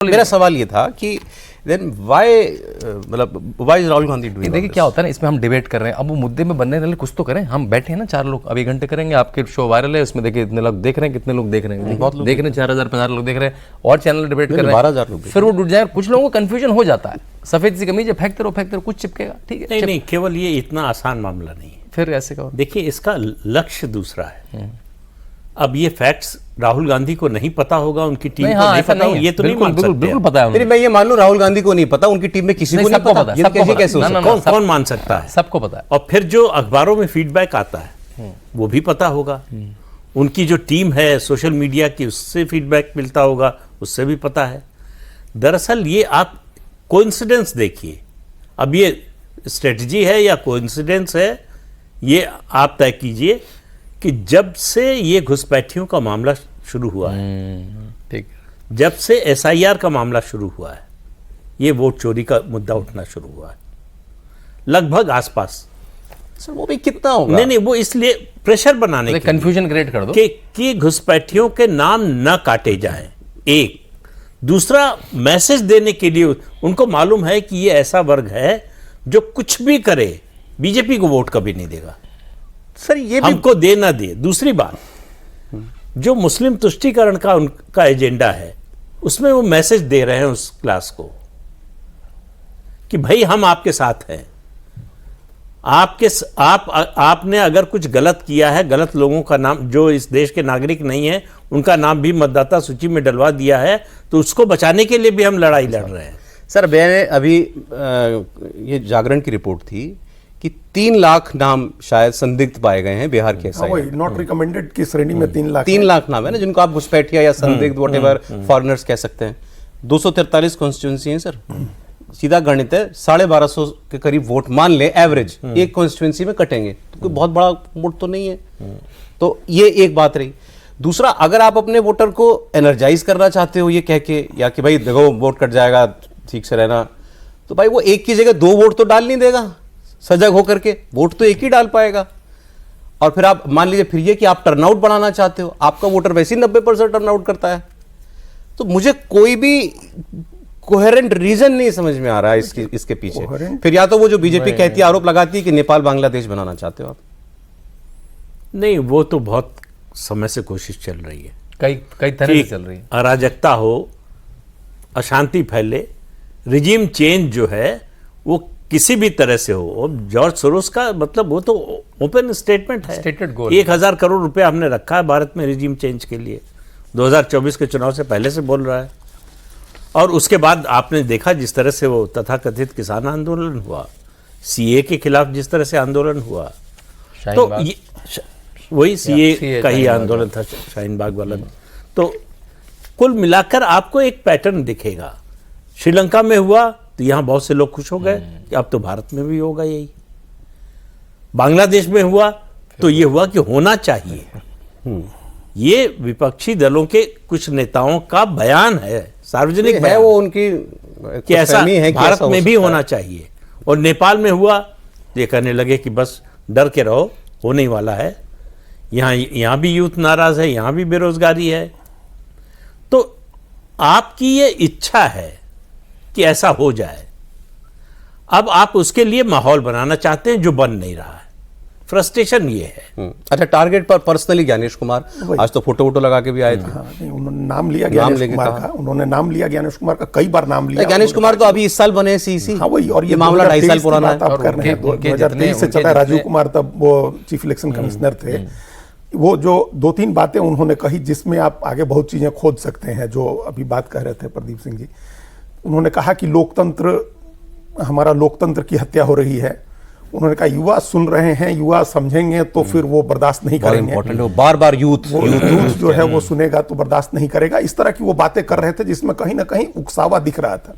मेरा सवाल ये था कि then why is Rahul Gandhi doing? देखिए क्या होता है ना, इसमें हम डिबेट कर रहे हैं, अब वो मुद्दे में बनने वाले कुछ तो करें। हम बैठे हैं ना 4 लोग, अभी घंटे करेंगे, आपके शो वायरल है, उसमें देखिए इतने लोग देख रहे हैं, कितने लोग देख रहे हैं, बहुत लोग देख रहे हैं, 4000 5000 लोग देख रहे हैं, और चैनल डिबेट कर रहे हैं 12,000 लोग, फिर वो डूट जाए। कुछ लोगों को कंफ्यूजन हो जाता है, सफेद सी कमीज है, फेंकते रहो कुछ चिपकेगा, ठीक है। नहीं, केवल ये इतना आसान मामला नहीं है। फिर ऐसे कहो, देखिए इसका लक्ष्य दूसरा है। अब ये फैक्ट्स राहुल गांधी को नहीं पता होगा, उनकी टीम को नहीं पता होगा, ये तो नहीं मान सकते। बिल्कुल पता है। मैं ये मान लूं राहुल गांधी को नहीं पता, उनकी टीम में किसी को नहीं पता, ये कैसे हो सकता है? कौन मान सकता है? सबको पता है। और फिर जो अखबारों में फीडबैक आता है वो भी पता होगा, उनकी जो टीम है सोशल मीडिया की उससे फीडबैक मिलता होगा, उससे भी पता है। दरअसल ये आप कोइंसिडेंस देखिए, अब ये स्ट्रेटजी है या कोइंसिडेंस है, ये आप तय कीजिए कि जब से ये घुसपैठियों का मामला शुरू हुआ है, ठीक, जब से एसआईआर का मामला शुरू हुआ है, ये वोट चोरी का मुद्दा उठना शुरू हुआ है, लगभग आसपास। सर वो भी कितना होगा? नहीं, वो इसलिए प्रेशर बनाने के कंफ्यूजन क्रिएट कर दो कि घुसपैठियों के नाम न काटे जाएं। एक दूसरा मैसेज देने के लिए उनको मालूम है कि ये ऐसा वर्ग है जो कुछ भी करे बीजेपी को वोट कभी नहीं देगा। सर ये भी हमको दे ना दे। दूसरी बात, जो मुस्लिम तुष्टीकरण का उनका एजेंडा है, उसमें वो मैसेज दे रहे हैं उस क्लास को कि भाई हम आपके साथ हैं। आपने अगर कुछ गलत किया है, गलत लोगों का नाम, जो इस देश के नागरिक नहीं है उनका नाम भी मतदाता सूची में डलवा दिया है, तो उसको बचाने के लिए भी हम लड़ाई लड़ रहे हैं। सर मैंने अभी ये जागरण की रिपोर्ट थी कि 3 लाख नाम शायद संदिग्ध पाए गए हैं बिहार के। नॉट रिकमेंडेड की श्रेणी में 3 लाख नाम है ना, जिनको आप घुसपैठिया या संदिग्ध व्हाटएवर फॉरेनर्स कह सकते हैं। 243 कॉन्स्टिट्यूंसी है सर, सीधा गणित है, 1250 के करीब वोट मान ले एवरेज एक कॉन्स्टिट्यूंसी में कटेंगे, तो कोई बहुत बड़ा वोट तो नहीं है। तो ये एक बात रही। दूसरा, अगर आप अपने वोटर को एनर्जाइज करना चाहते हो ये कह के, या कि भाई देखो वोट कट जाएगा ठीक से रहना, तो भाई वो एक की जगह 2 वोट तो डाल नहीं देगा, सजग होकर के वोट तो एक ही डाल पाएगा। और फिर आप मान लीजिए फिर ये कि आप टर्नआउट बढ़ाना चाहते हो, आपका वोटर वैसे ही 90% टर्नआउट करता है। तो मुझे कोई भी कोहेरेंट रीजन नहीं समझ में आ रहा है इसके पीछे। फिर या तो वो जो बीजेपी कहती है, आरोप लगाती है कि नेपाल बांग्लादेश बनाना चाहते हो आप। नहीं, वो तो बहुत समय से कोशिश चल रही है, कई तरह से चल रही है। अराजकता हो, अशांति फैले, रिजीम चेंज जो है वो किसी भी तरह से हो। और जॉर्ज सोरोस का मतलब वो तो ओपन स्टेटमेंट है, स्टेटेड गोल। 1000 करोड़ रुपए हमने रखा है भारत में रिजीम चेंज के लिए, 2024 के चुनाव से पहले से बोल रहा है। और उसके बाद आपने देखा जिस तरह से वो तथाकथित किसान आंदोलन हुआ, सीए के खिलाफ जिस तरह से आंदोलन हुआ, तो ये वही सीए का ही आंदोलन था, शाहीन बाग वाला। तो कुल मिलाकर आपको एक पैटर्न दिखेगा। श्रीलंका में हुआ तो यहां बहुत से लोग खुश हो गए कि अब तो भारत में भी होगा यही। बांग्लादेश में हुआ तो ये हुआ कि होना चाहिए। ये विपक्षी दलों के कुछ नेताओं का बयान है, सार्वजनिक है, वो उनकी कि ऐसा भारत में भी होना चाहिए। और नेपाल में हुआ तो ये कहने लगे कि बस डर के रहो, होने वाला है। यहां भी यूथ नाराज है, यहां भी बेरोजगारी है। तो आपकी ये इच्छा है कि ऐसा हो जाए, अब आप उसके लिए माहौल बनाना चाहते हैं जो बन नहीं रहा है। फ्रस्ट्रेशन ये है। अच्छा, टारगेट पर पर्सनली ज्ञानेश कुमार आज तो फोटो लगा के भी आए थे। नहीं, उन्होंने नाम लिया ज्ञानेश कुमार का, उन्होंने नाम लिया ज्ञानेश कुमार का, कई बार नाम लिया। ज्ञानेश कुमार तो अभी इस साल बने सीसी। हाँ वही, और ये मामला 2.5 साल पुराना है। 2023 से चला। राजीव कुमार तब वो चीफ इलेक्शन कमिश्नर थे। वो जो 2-3 बातें उन्होंने कही जिसमें आप आगे बहुत चीजें खोज सकते हैं, जो अभी बात कह रहे थे प्रदीप सिंह जी। उन्होंने कहा कि हमारा लोकतंत्र की हत्या हो रही है। उन्होंने कहा युवा सुन रहे हैं, युवा समझेंगे तो फिर वो बर्दाश्त नहीं करेंगे। बार यूथ जो है वो सुनेगा तो बर्दाश्त नहीं करेगा। इस तरह की वो बातें कर रहे थे जिसमें कहीं ना कहीं उकसावा दिख रहा था।